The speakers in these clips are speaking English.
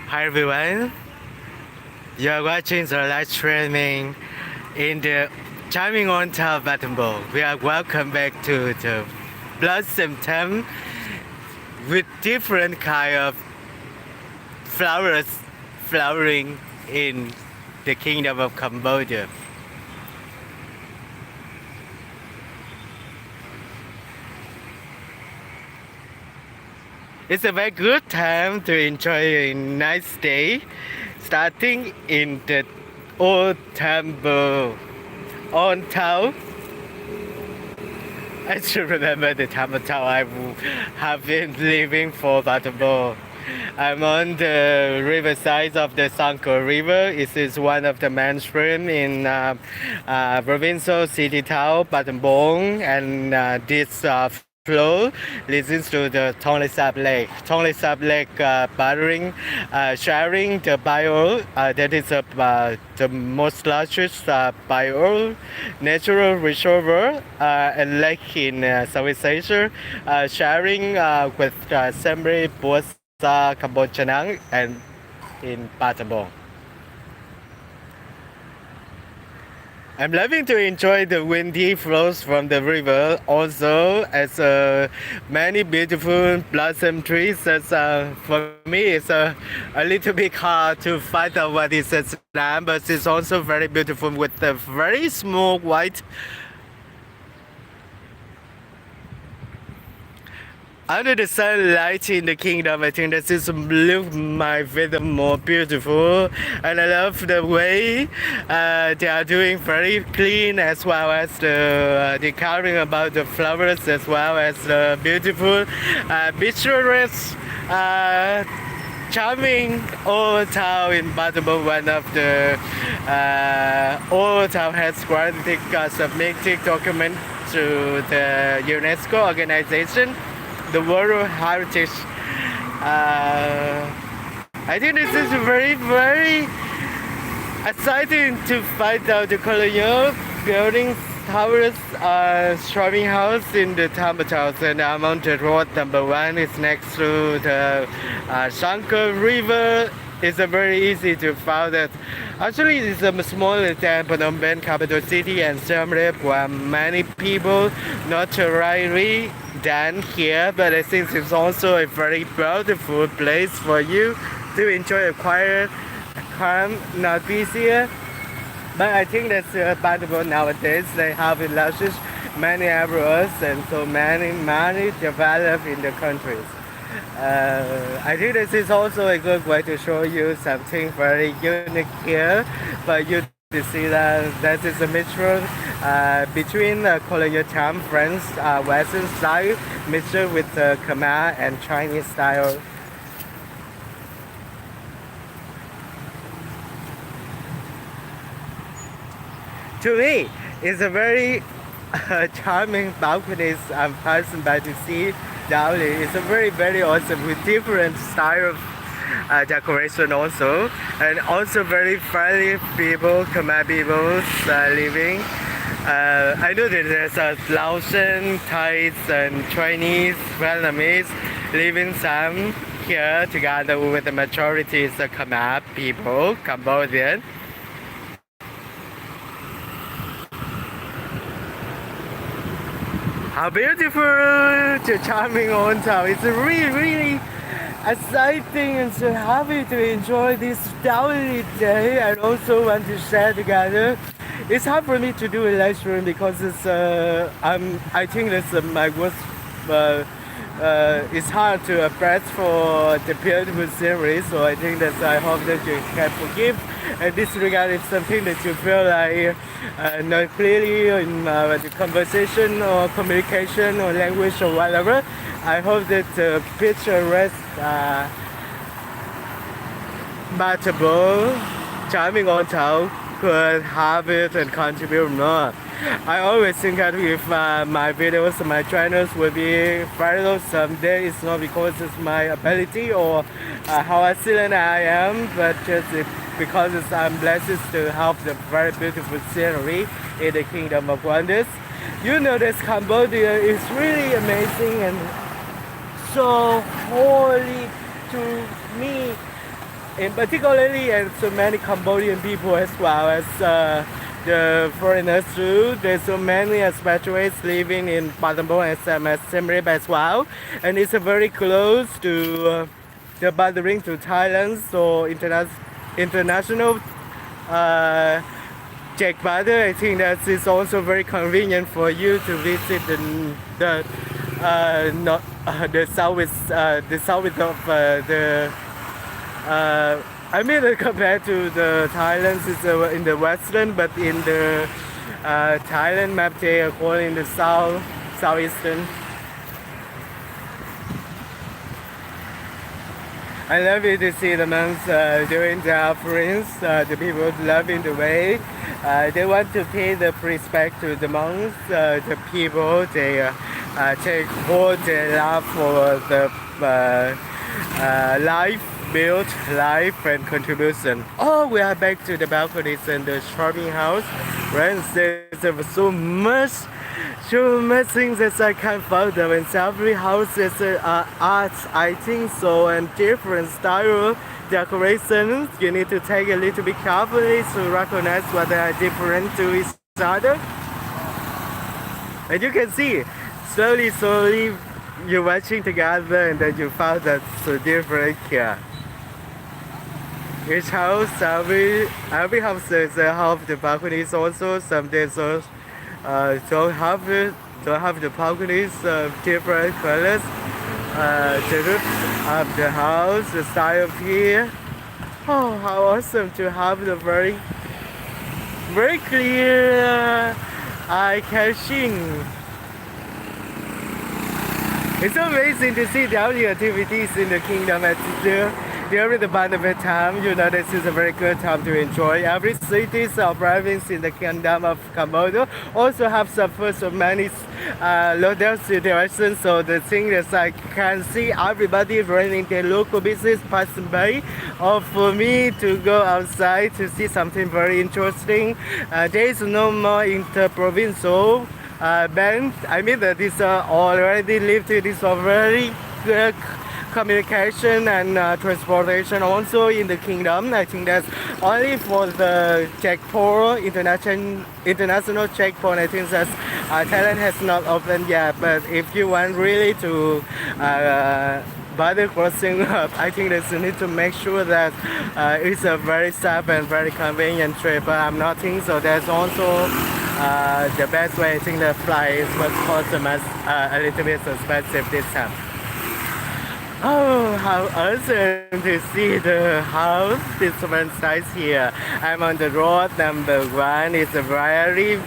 Hi everyone, you are watching the live streaming in the Charming Old Town Battambang. We are welcome back to the Blossom Town with different kind of flowers flowering in the kingdom of Cambodia. It's a very good time to enjoy a nice day, starting in the old temple, old town. I should remember the temple town I have been living for Battambang. I'm on the riverside of the Sanko River. It is one of the main streams in provincial city town Battambang, and this flow leads to the Tonle Sap Lake. Tonle Sap Lake sharing the bio that is the most largest bio natural reservoir and lake in Southeast Asia, sharing with Siem Busa, Cambodia, and in Battambang. I'm loving to enjoy the windy flows from the river, also as many beautiful blossom trees. For me, it's a little bit hard to find out what is its name, but it's also very beautiful with the very small white. Under the sunlight in the kingdom, I think this is look my weather more beautiful, and I love the way they are doing very clean, as well as the caring about the flowers, as well as the beautiful picturesque charming old town in Battambang. One of the old town has granted submitted document to the UNESCO organization, the World Heritage. I think this is very, very exciting to find out the colonial buildings, towers, shopping house in the temple house, and I'm on the road number 1. It's next to the Sanko River. It's very easy to find that. Actually, it's smaller than Phnom Penh, capital city, and Siem Reap, where many people not rightly than here, but I think it's also a very beautiful place for you to enjoy a quiet, calm, not busier. But I think that's Battambang nowadays. They have enlarged many areas and so many developed in the countries. I think this is also a good way to show you something very unique here for you to see that this is a mixture between colonial time, French, Western style, mixture with Khmer and Chinese style. To me, it's a very charming balconies I'm passing by to see daily. It's a very, very awesome with different style of decoration also, and also very friendly people, Khmer people living. I know that there's a Laotian, Thais, and Chinese, Vietnamese living some here together with the majority is the Khmer people, Cambodian. How beautiful the charming old town. It's really, really exciting and so happy to enjoy this daily day, and also want to share together. It's hard for me to do a live stream because it's I think that's my worst. It's hard to express for the beautiful scenery, so I think that I hope that you can forgive. And this regard is something that you feel like not clearly in the conversation or communication or language or whatever. I hope that the picturesque Battambang Charming Old Town could have it and contribute more. I always think that if my videos, my channels will be viral someday, it's not because it's my ability or how excellent I am, but just because I'm blessed to have the very beautiful scenery in the Kingdom of Wonders. You know that Cambodia is really amazing and so holy to me. in particularly and so many Cambodian people as well as the foreigners too. There's so many expatriates living in Battambang and Siem Reap as well, and it's very close to the bordering to Thailand, so international check border. I think that is also very convenient for you to visit the not the southwest of the I mean compared to the Thailand is in the western, but in the Thailand map they are calling the southeastern. I love it to see the monks doing their offerings. The people loving the way they want to pay the respect to the monks. The people they take all their love for the life, built life and contribution. Oh, we are back to the balconies and the charming house. Right, there's so much things that I can't find them. And every house is art, I think so, and different style decorations. You need to take a little bit carefully to recognize what they are different to each other. And you can see, slowly, you're watching together and then you found that so different here. Each house, every house has have the balconies also. Some days don't have the balconies of different colors. The roof of the house, the style of here. Oh, how awesome to have the very clear eye-catching. It's amazing to see daily activities in the kingdom at during the Battambang time. You know, this is a very good time to enjoy. Every cities or province in the kingdom of Cambodia also have suffered so many lockdown situations. So the thing is I can see everybody running their local business passing by. Or for me to go outside to see something very interesting. There is no more interprovincial band. I mean that is already lifted. It's already good communication and transportation also in the kingdom. I think that's only for the checkpoint, international checkpoint. I think that Thailand has not opened yet. But if you want really to border crossing up, I think that you need to make sure that it's a very safe and very convenient trip. But I'm not think so. There's also the best way. I think the flight is much cost a little bit expensive this time. Oh, how awesome to see the house. This one size here. I'm on the road number 1. It's very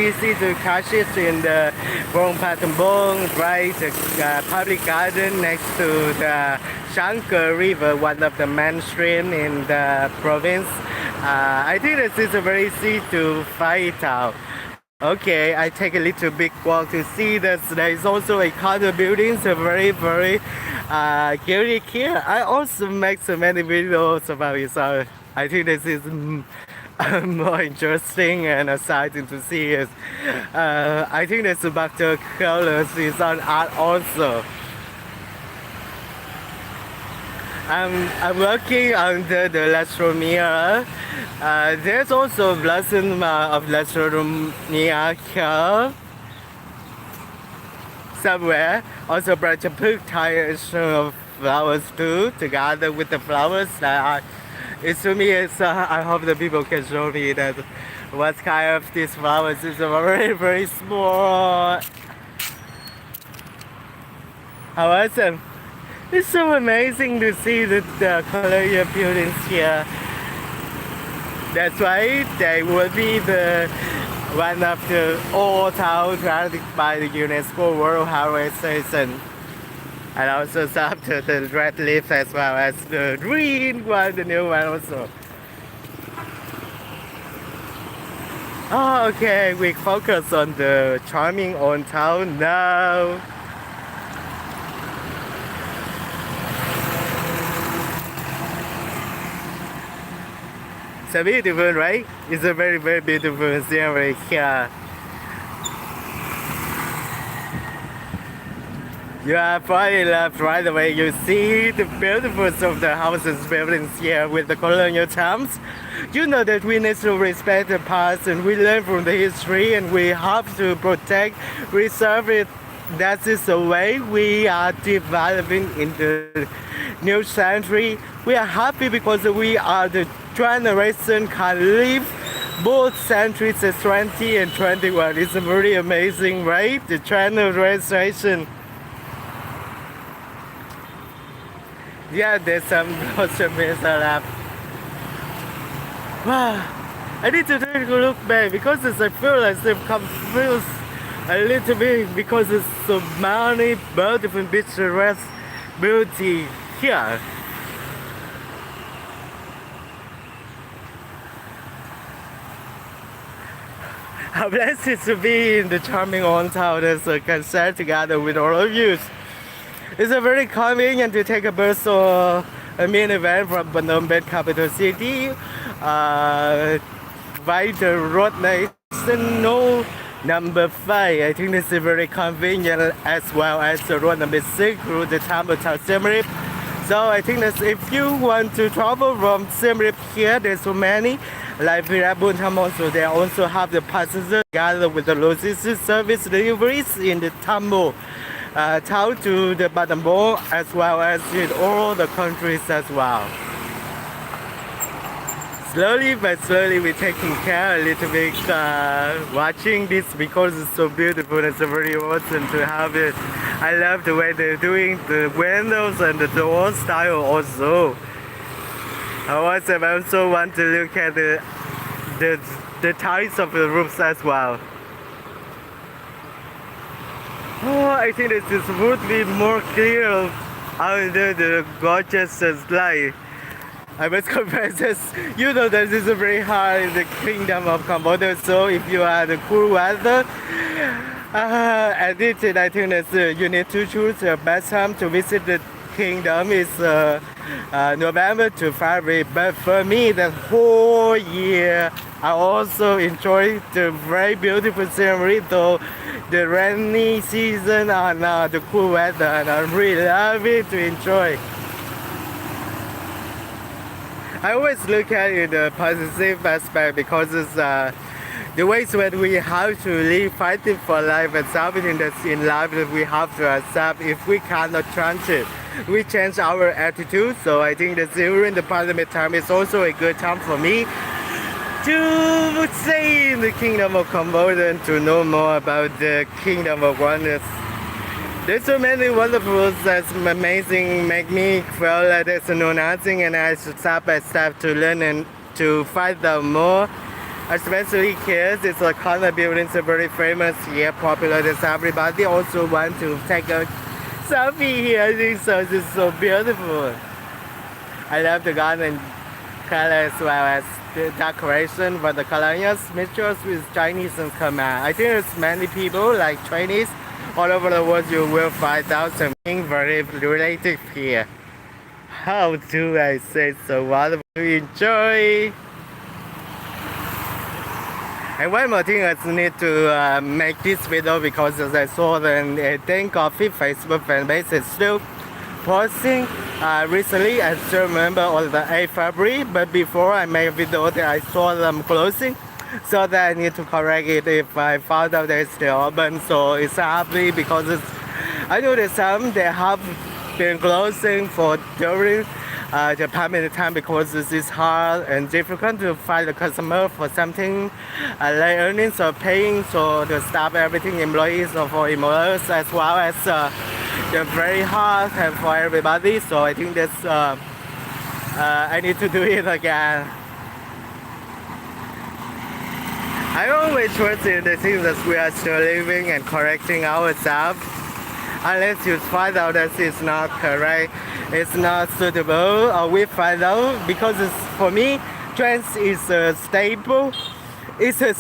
easy to catch it in the Battambang, right? The public garden next to the Shankar River, one of the main streams in the province. I think this is very easy to find out. Okay, I take a little big walk to see that there is also a condo building, so very curious here. I also make so many videos about it, so I think this is more interesting and exciting to see it. I think this about the colors is on art also. I'm working under the Lastronia. There's also blossom of Lastronia here somewhere. Also Battambang types of flowers too, together with the flowers that it's to me. It's I hope the people can show me that what kind of these flowers is very small. How awesome! It's so amazing to see the colonial buildings here. That's why they will be the one of the old towns granted by the UNESCO World Heritage Station. And also some of the red leaves as well as the green one, the new one also. Oh, okay, we focus on the charming old town now. It's beautiful, right? It's a very beautiful scenery here. You are probably love right away. You see the beautiful of the houses buildings here with the colonial times. You know that we need to respect the past and we learn from the history and we have to protect, preserve it. That is the way we are developing in the new century. We are happy because we are the generation can live both centuries, 20 and 21. It's very amazing, right? The generation. Yeah, there's some groceries left. Wow, I need to take a look back because I feel like I'm confused a little bit because there's so many beautiful picturesque beauty here. I'm blessed to be in the charming old town as I can share together with all of you. It's a very convenient to take a bus or a minivan from Battambang capital city by the road national number 5. I think this is very convenient as well as the road number 6 through the Battambang Siem Reap. So I think that if you want to travel from Siem Reap here, there's so many. Like Battambang, so they also have the passenger together with the logistics service deliveries in the Battambang town to the Battambang as well as in all the countries as well. Slowly but slowly we're taking care a little bit watching this because it's so beautiful and it's very awesome to have it. I love the way they're doing the windows and the door style also. I also want to look at the tiles of the roofs as well. Oh, I think this would be more clear under the gorgeous sky. I must confess this, you know that this is very hard in the kingdom of Cambodia, so if you are the cool weather, I think that you need to choose the best time to visit the kingdom is November to February, but for me the whole year I also enjoy the very beautiful scenery, though the rainy season and the cool weather, and I really love it to enjoy. I always look at it the positive aspect because it's the ways when we have to live fighting for life and something that's in life that we have to accept. If we cannot change it, we change our attitude. So I think that during the pandemic time is also a good time for me to stay in the kingdom of Cambodia and to know more about the kingdom of wonders. There's so many wonderful that's amazing, make me feel like there's no nothing and I should step by step to learn and to find out more. Especially kids, it's a corner building, so very famous here, popular. There's everybody also want to take a selfie here. I think so. It's so beautiful. I love the garden color as well as the decoration for the colonial mixtures with Chinese and Khmer. I think there's many people like Chinese all over the world. You will find out something very related here. How do I say so wonderful to enjoy? And one more thing, I need to make this video because as I saw the Dane Coffee Facebook fan base is still posting recently. I still remember on the 8th February, but before I made a video that I saw them closing, so that I need to correct it if I found out that it's still open. So it's happy because I know that some they have been closing for during the pandemic time because this is hard and difficult to find a customer for something like earnings or paying, so the staff, everything, employees or for employers as well as they're very hard and for everybody. So I think that's I need to do it again. I always trust in the things that we are still living and correcting ourselves. Unless you find out that it's not correct, it's not suitable, or we find out because it's, for me, trends is stable. It's a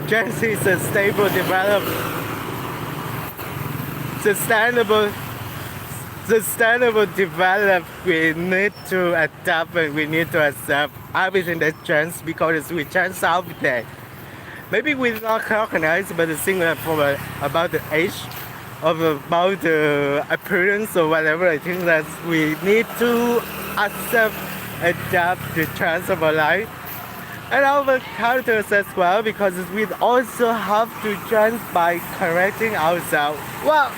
trends is a stable, developed, sustainable develop. We need to adapt and we need to accept everything that changes because we change every day. Maybe we not recognize, but the thing about the age, about the appearance or whatever. I think that we need to accept, adapt the chance of our life and our characters as well, because we also have to change by correcting ourselves. Well,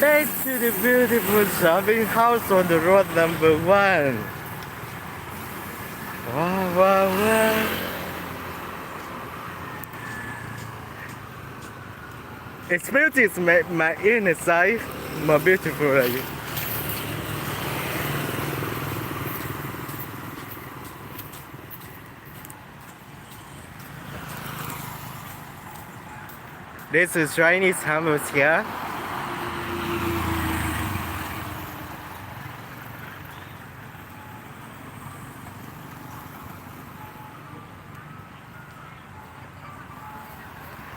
back to the beautiful shopping house on the road number 1. Wow, wow, wow. It's beauty is my inner side more beautiful. This is Chinese hummus here.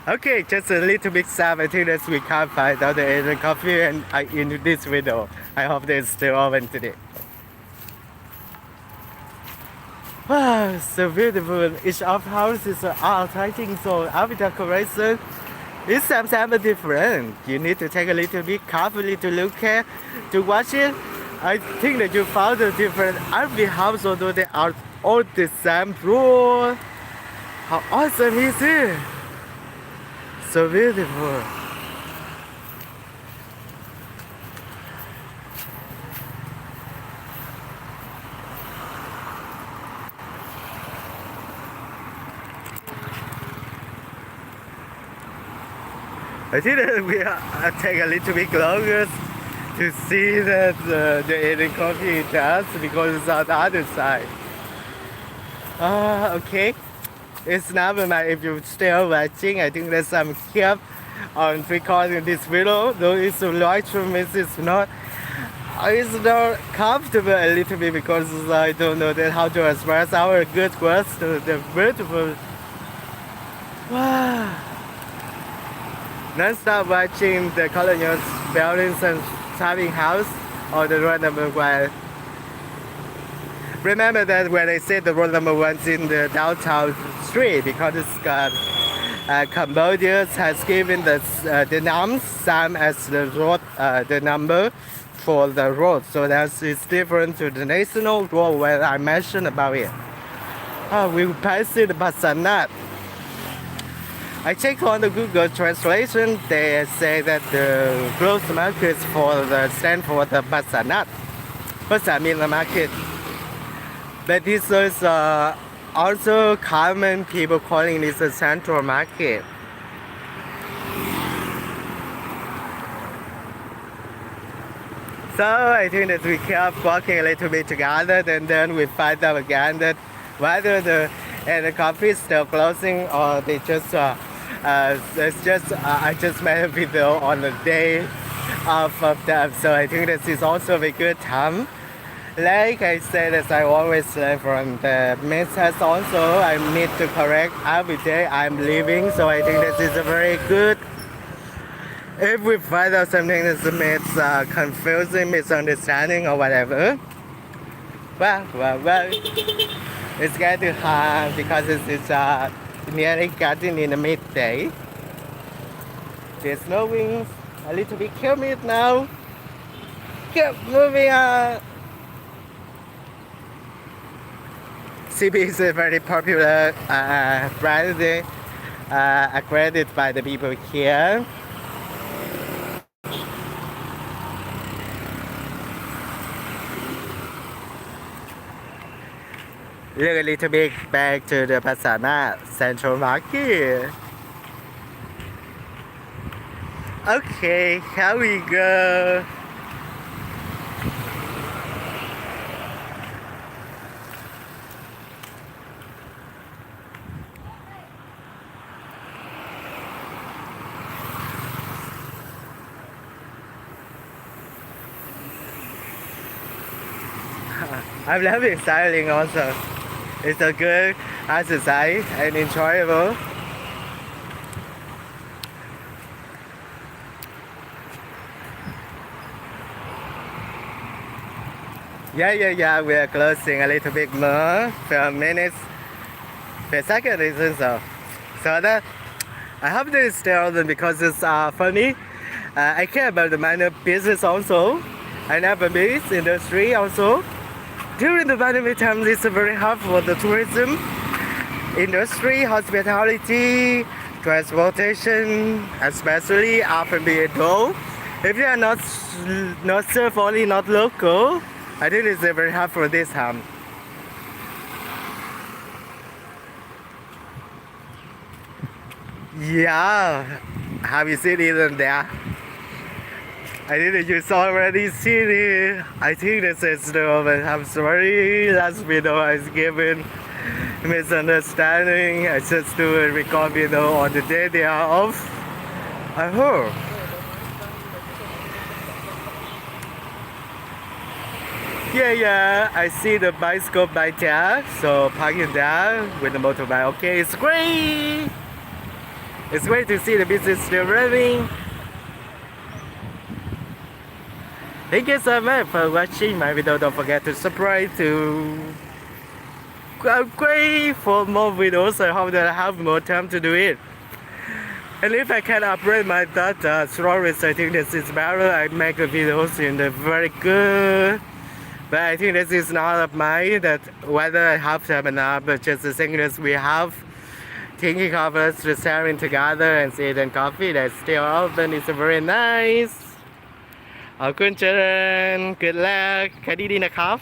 Okay, just a little bit sad. I think that we can't find out the Asian coffee and in this video. I hope they're still open today. Wow, so beautiful. Each of houses are exciting, so every decoration is sometimes different. You need to take a little bit carefully to look at, to watch it. I think that you found a different every house, although they are all the same rule. How awesome is it? So beautiful. I think that we take a little bit longer to see that the Asian coffee does, because it's on the other side. Okay. It's never mind if you're still watching. I think that I'm here on recording this video, though it's right for me. It's not comfortable a little bit because I don't know that how to express our good words to the beautiful. Wow. Non-stop watching the colonial buildings and shopping house on the road number 1. Remember that when I said the road number 1's in the downtown street, because Cambodia has given the names same as the road, the number for the road, so that is different to the national road where I mentioned about it. We passed the Battambang. I checked on the Google translation. They say that the growth market stand for the Battambang. Battambang means the market. But this is also common people calling this a central market. So I think that we kept walking a little bit together, and then we find out again that whether the coffee is still closing or they just I just made a video on the day of them. So I think this is also a good time. Like I said, as I always learn from the mistakes also, I need to correct every day I'm living. So I think this is a very good. If we find out something that makes confusing, misunderstanding or whatever, well, it's getting hard because it's nearly getting in the midday. There's snowing a little bit humid now. Keep moving on. CB is a very popular brand, accredited by the people here. Look a little bit back to the Battambang Central Market. Okay, here we go. I'm loving styling also. It's a good exercise and enjoyable. Yeah, we are closing a little bit more for a minute. For a second, so that I hope this is still open because it's funny. I care about the minor business also. I never miss industry also. During the pandemic time, it's very hard for the tourism industry, hospitality, transportation, especially F&B though. If you are not serve only not local, I think it's very hard for this time. Yeah, have you seen it there? I think you already seen it. I think this is the I'm sorry. Last video I was given misunderstanding. I just do a record video on the day they are off. I hope. Yeah, I see the bicycle by there. So parking there with the motorbike. Okay, it's great. It's great to see the business still running. Thank you so much for watching my video. Don't forget to subscribe to upgrade for more videos. I hope that I have more time to do it. And if I can upgrade my data storage, I think this is better. I make the videos in the very good. But I think this is not of mine that whether I have time or not, but just the thing that we have thinking of us just sharing together and eating coffee that's still open is very nice. ขอบคุณเจริญ Good luck ขายดีๆนะครับ